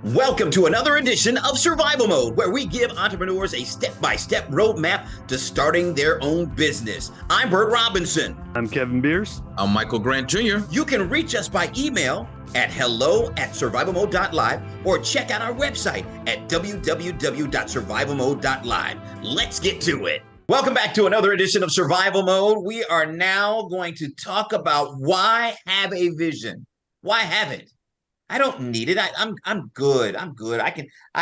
Welcome to another edition of Survival Mode, where we give entrepreneurs a step-by-step roadmap to starting their own business. I'm Bert Robinson. I'm Kevin Beers. I'm Michael Grant Jr. You can reach us by email at hello@survivalmode.live or check out our website at www.survivalmode.live. Let's get to it. Welcome back to another edition of Survival Mode. We are now going to talk about why have a vision. Why have it? I don't need it. I'm good. I'm good. I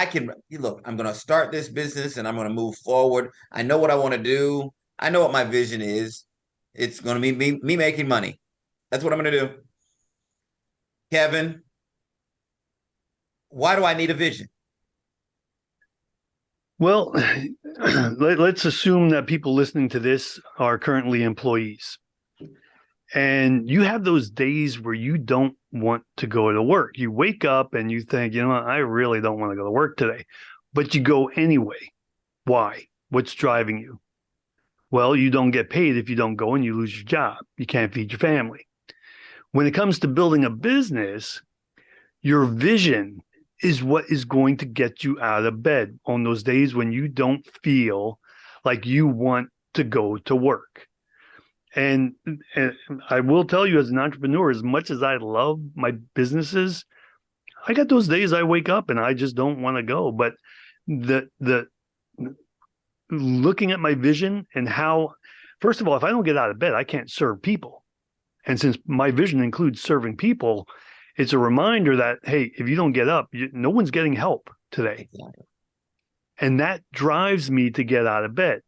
can look, I'm going to start this business and I'm going to move forward. I know what I want to do. I know what my vision is. It's going to be me making money. That's what I'm going to do. Kevin, why do I need a vision? Well, let's assume that people listening to this are currently employees. And you have those days where you don't want to go to work. You wake up and you think, you know what, I really don't want to go to work today. But you go anyway. Why? What's driving you? Well, you don't get paid if you don't go and you lose your job. You can't feed your family. When it comes to building a business, your vision is what is going to get you out of bed on those days when you don't feel like you want to go to work. And I will tell you, as an entrepreneur, as much as I love my businesses, I got those days I wake up and I just don't want to go. But the looking at my vision and how, first of all, if I don't get out of bed, I can't serve people. And since my vision includes serving people, it's a reminder that, hey, if you don't get up, no one's getting help today. And that drives me to get out of bed.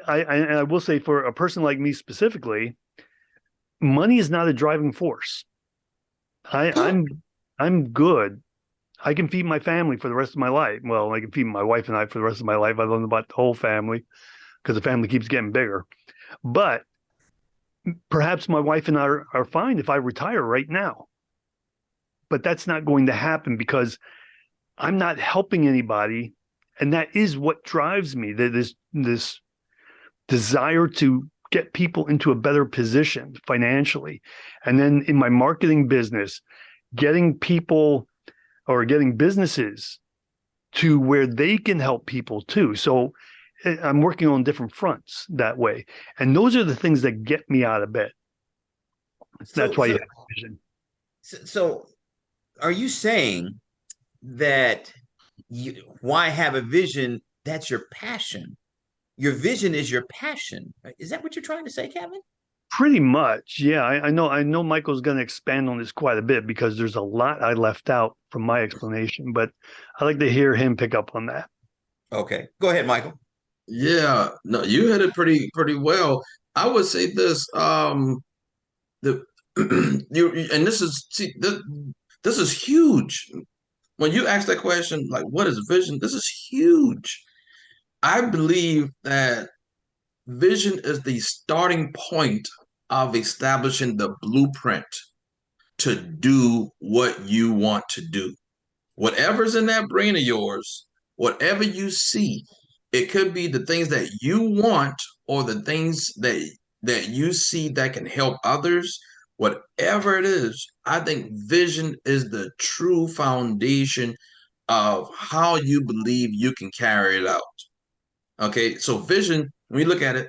I will say, for a person like me specifically, money is not a driving force. I'm good. I can feed my family for the rest of my life. Well, I can feed my wife and I for the rest of my life. I don't know about the whole family because the family keeps getting bigger. But perhaps my wife and I are fine if I retire right now. But that's not going to happen because I'm not helping anybody. And that is what drives me, this desire to get people into a better position financially. And then in my marketing business, getting people or getting businesses to where they can help people too. So I'm working on different fronts that way. And those are the things that get me out of bed. That's why you have a vision. So are you saying that why have a vision? That's your passion. Your vision is your passion. Is that what you're trying to say, Kevin? Pretty much. Yeah. I know Michael's going to expand on this quite a bit because there's a lot I left out from my explanation, but I'd like to hear him pick up on that. Okay. Go ahead, Michael. Yeah, no, you hit it pretty well. I would say this, the you and this is this is huge. When you ask that question, like what is vision? This is huge. I believe that vision is the starting point of establishing the blueprint to do what you want to do. Whatever's in that brain of yours, whatever you see, it could be the things that you want or the things that you see that can help others. Whatever it is, I think vision is the true foundation of how you believe you can carry it out. Okay, so vision, when you look at it,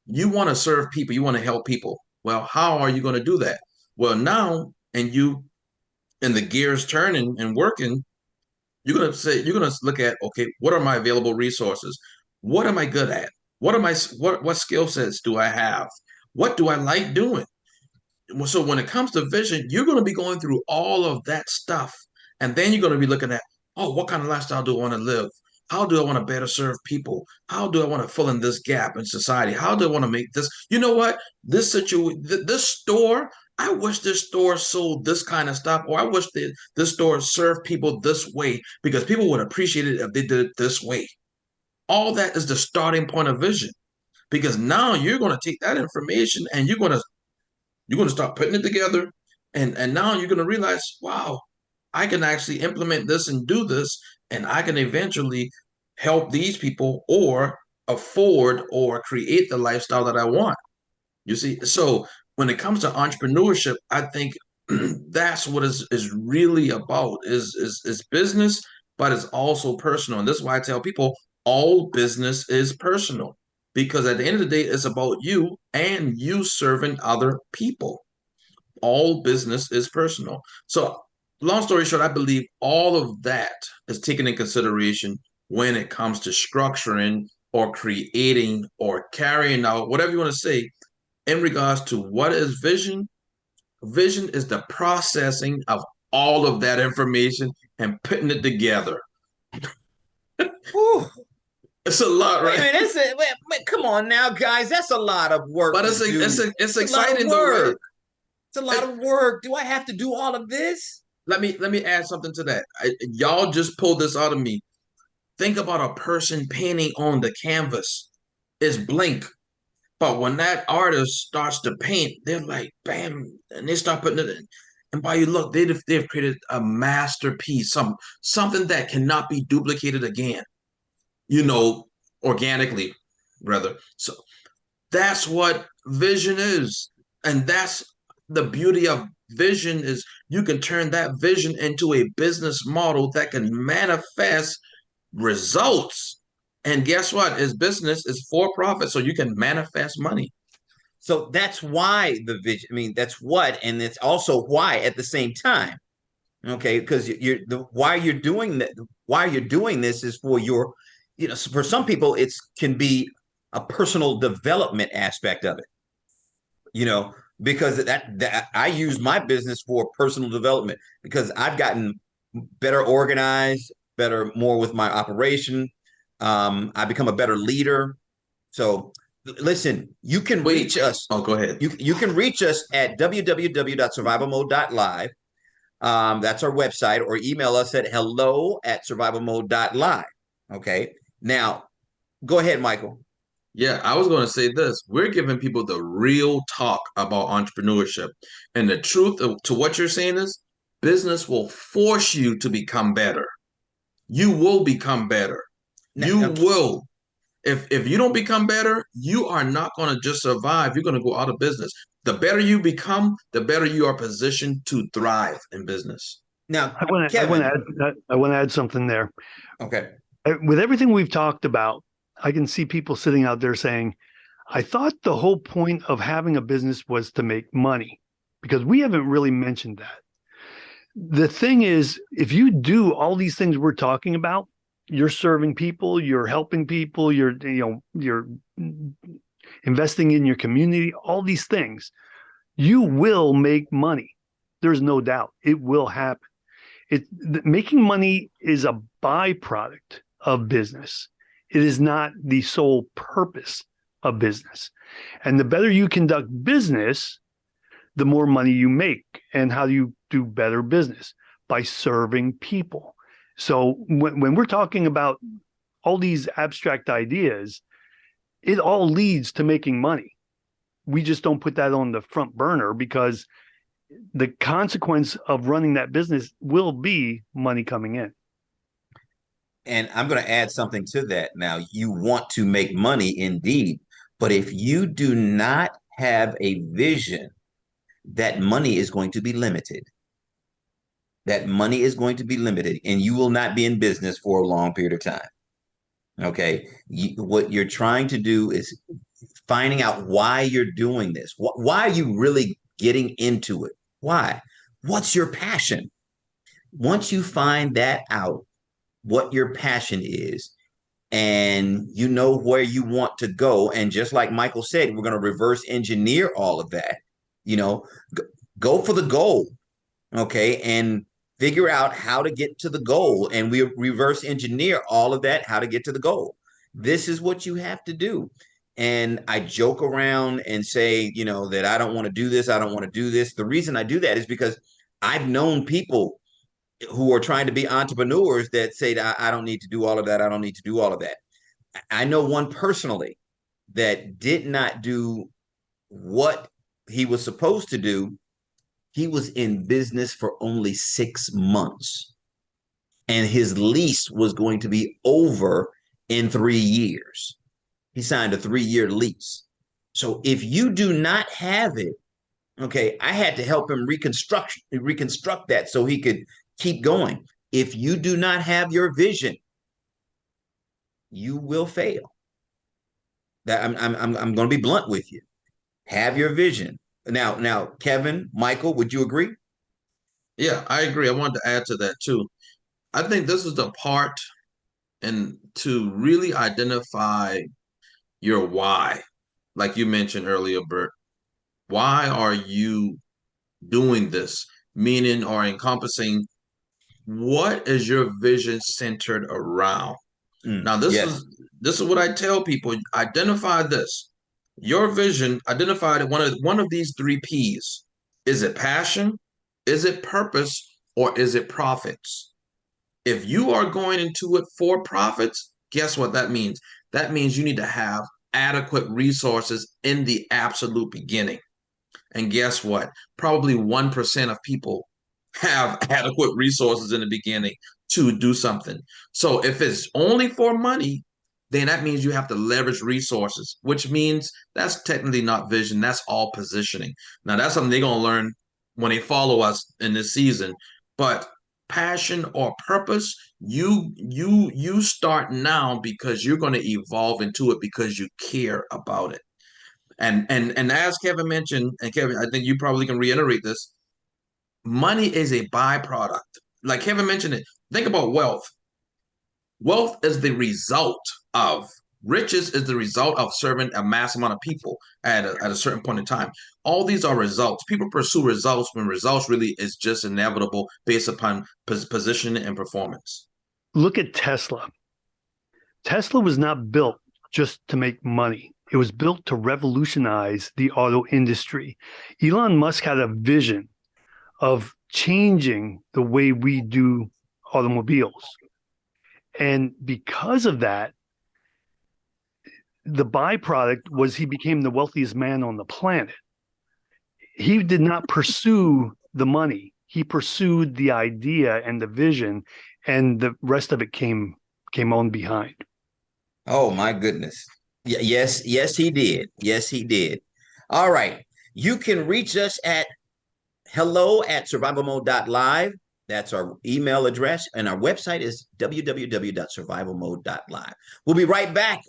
you want to serve people, you want to help people. Well, how are you going to do that? Well, now, and the gears turning and working, you're going to look at, okay, what are my available resources? What am I good at? What skill sets do I have? What do I like doing? So when it comes to vision, you're going to be going through all of that stuff. And then you're going to be looking at, oh, what kind of lifestyle do I want to live? How do I want to better serve people? How do I want to fill in this gap in society? How do I want to make this? You know what? This store, I wish this store sold this kind of stuff, or I wish this store served people this way because people would appreciate it if they did it this way. All that is the starting point of vision because now you're going to take that information and you're going to start putting it together. And now you're going to realize, wow, I can actually implement this and do this, and I can eventually help these people or afford or create the lifestyle that I want. You see, so when it comes to entrepreneurship, I think that's what is really about is business, but it's also personal. And this is why I tell people all business is personal because at the end of the day, it's about you and you serving other people. All business is personal. So, long story short, I believe all of that is taken in consideration when it comes to structuring or creating or carrying out whatever you want to say in regards to what is vision. Vision is the processing of all of that information and putting it together. Whew. It's a lot, Wait a right? minute, come on now, guys. That's a lot of work But to do. it's It's a lot of exciting though, right? work. It's a lot of work. Do I have to do all of this? Let me add something to that. Y'all just pulled this out of me. Think about a person painting on the canvas. It's blank. But when that artist starts to paint, they're like, bam, and they start putting it in. And by you look, they've created a masterpiece, something that cannot be duplicated again, you know, organically, rather. So that's what vision is. And that's the beauty of vision is you can turn that vision into a business model that can manifest results. And guess what? Is business is for profit, so you can manifest money. So that's why the vision. I mean, that's what, and it's also why at the same time. Okay, because you're the why you're doing that. Why you're doing this is for your, for some people it's can be a personal development aspect of it. You know, because that I use my business for personal development because I've gotten better organized, better more with my operation. I become a better leader. So listen, you can Wait. reach us. Oh, go ahead. You can reach us at www.survivalmode.live. That's our website, or email us at hello@survivalmode.live. Okay. Now, go ahead, Michael. Yeah, I was going to say this. We're giving people the real talk about entrepreneurship. And the truth to what you're saying is business will force you to become better. You will become better. Now, You will. If you don't become better, you are not going to just survive. You're going to go out of business. The better you become, the better you are positioned to thrive in business. now, I want to Kevin. add I want to add something there. Okay. With everything we've talked about, I can see people sitting out there saying, I thought the whole point of having a business was to make money, because we haven't really mentioned that. The thing is, if you do all these things we're talking about, you're serving people, you're helping people, you're investing in your community, all these things, you will make money. There's no doubt it will happen. Making money is a byproduct of business. It is not the sole purpose of business. And the better you conduct business, the more money you make. And how do you do better business? By serving people. So when we're talking about all these abstract ideas, it all leads to making money. We just don't put that on the front burner because the consequence of running that business will be money coming in. And I'm going to add something to that. Now, you want to make money indeed, but if you do not have a vision, that money is going to be limited. That money is going to be limited, and you will not be in business for a long period of time. Okay. What you're trying to do is finding out why you're doing this. Why are you really getting into it? Why? What's your passion? Once you find that out, what your passion is, and you know where you want to go, and just like Michael said, we're going to reverse engineer all of that. You know, go for the goal, okay, and figure out how to get to the goal, and we reverse engineer all of that, how to get to the goal. This is what you have to do. And I joke around and say, that I don't want to do this, I don't want to do this. The reason I do that is because I've known people who are trying to be entrepreneurs that say that I don't need to do all of that, I don't need to do all of that. I know one personally that did not do what he was supposed to do. He was in business for only 6 months, and his lease was going to be over in 3 years. He signed a 3-year lease. So if you do not have it, Okay, I had to help him reconstruct that so he could keep going. If you do not have your vision, you will fail. That I'm going to be blunt with you. Have your vision. Now, Kevin, Michael, would you agree? Yeah, I agree. I wanted to add to that too. I think this is the part and to really identify your why, like you mentioned earlier, Bert. Why are you doing this? Meaning or encompassing what is your vision centered around? Now, Yes. this is what I tell people. Identify this. Your vision, identify one of these three P's. Is it passion? Is it purpose? Or is it profits? If you are going into it for profits, guess what that means? That means you need to have adequate resources in the absolute beginning. And guess what? Probably 1% of people have adequate resources in the beginning to do something. So if it's only for money, then that means you have to leverage resources, which means that's technically not vision. That's all positioning. Now, that's something they're going to learn when they follow us in this season. But passion or purpose, you start now because you're going to evolve into it because you care about it. And as Kevin mentioned, and Kevin, I think you probably can reiterate this, money is a byproduct. Like Kevin mentioned it, think about wealth. Wealth is the result of riches is the result of serving a mass amount of people at a certain point in time. All these are results. People pursue results when results really is just inevitable based upon position and performance. Look at Tesla. Tesla was not built just to make money. It was built to revolutionize the auto industry. Elon Musk had a vision of changing the way we do automobiles. And because of that, the byproduct was he became the wealthiest man on the planet. He did not pursue the money. He pursued the idea and the vision, and the rest of it came on behind. Oh my goodness. Yes, he did. Yes, he did. All right. You can reach us at hello@survivalmode.live. That's our email address. And our website is www.survivalmode.live. We'll be right back